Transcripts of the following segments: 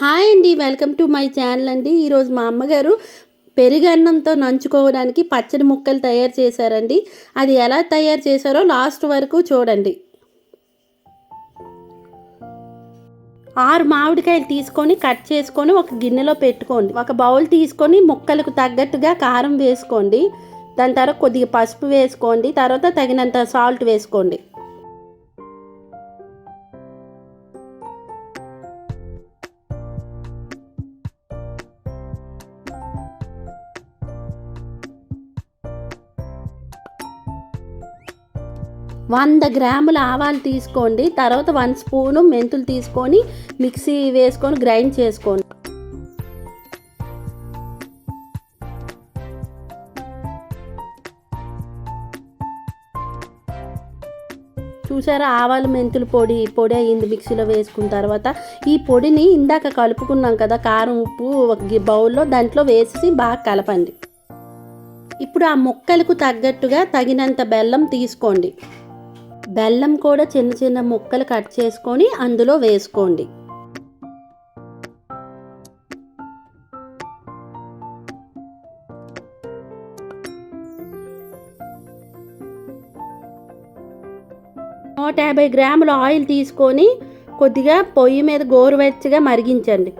Hi అండి, welcome to my channel అండి. ఈరోజు మా అమ్మగారు పెరుగన్నంతో నంచుకోవడానికి పచ్చడి ముక్కలు తయారు చేశారండి. అది ఎలా తయారు చేశారో లాస్ట్ వరకు చూడండి. 6 మామిడికాయలు తీసుకొని కట్ చేసుకొని ఒక గిన్నెలో పెట్టుకోండి. ఒక బౌల్ తీసుకొని ముక్కలకు తగ్గట్టుగా కారం వేసుకోండి. దాని తర్వాత కొద్దిగా పసుపు వేసుకోండి. తర్వాత తగినంత సాల్ట్ వేసుకోండి. వంద గ్రాముల ఆవాలు తీసుకోండి. తర్వాత 1 స్పూను మెంతులు తీసుకొని మిక్సీ వేసుకొని గ్రైండ్ చేసుకోండి. చూసారా, ఆవాలు మెంతులు పొడి అయింది. మిక్సీలో వేసుకున్న తర్వాత ఈ పొడిని ఇందాక కలుపుకున్నాం కదా, కారం ఉప్పు ఒక బౌల్లో దాంట్లో వేసి బాగా కలపండి. ఇప్పుడు ఆ ముక్కలకు తగ్గట్టుగా తగినంత బెల్లం తీసుకోండి. బెల్లం కూడా చిన్న చిన్న ముక్కలు కట్ చేసుకొని అందులో వేసుకోండి. నూట 150 గ్రాముల ఆయిల్ తీసుకొని కొద్దిగా పొయ్యి మీద గోరువెచ్చగా మరిగించండి.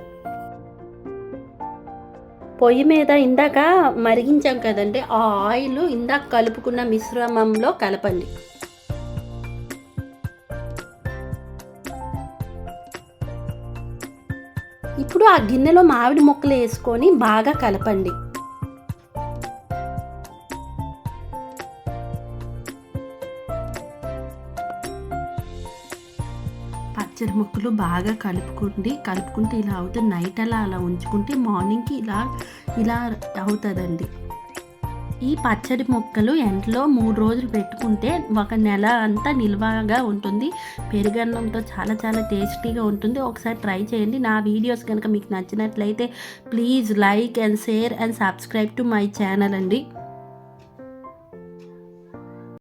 పొయ్యి మీద ఇందాక మరిగించాం కదండి, ఆ ఆయిల్ ఇందాక కలుపుకున్న మిశ్రమంలో కలపండి. ఇప్పుడు ఆ గిన్నెలో మామిడి ముక్కలు వేసుకొని బాగా కలపండి. పచ్చడి ముక్కలు బాగా కలుపుకుంటే ఇలా అవుతుంది. నైట్ అలా ఉంచుకుంటే మార్నింగ్కి ఇలా అవుతుందండి. ఈ పచ్చడి ముక్కలు ఎండలో 3 రోజులు పెట్టుకుంటే 1 నెల అంతా నిల్వగా ఉంటుంది. పెరుగన్నంతో చాలా చాలా టేస్టీగా ఉంటుంది. ఒకసారి ట్రై చేయండి. నా వీడియోస్ కనుక మీకు నచ్చినట్లయితే please like and share and subscribe to my channel అండి.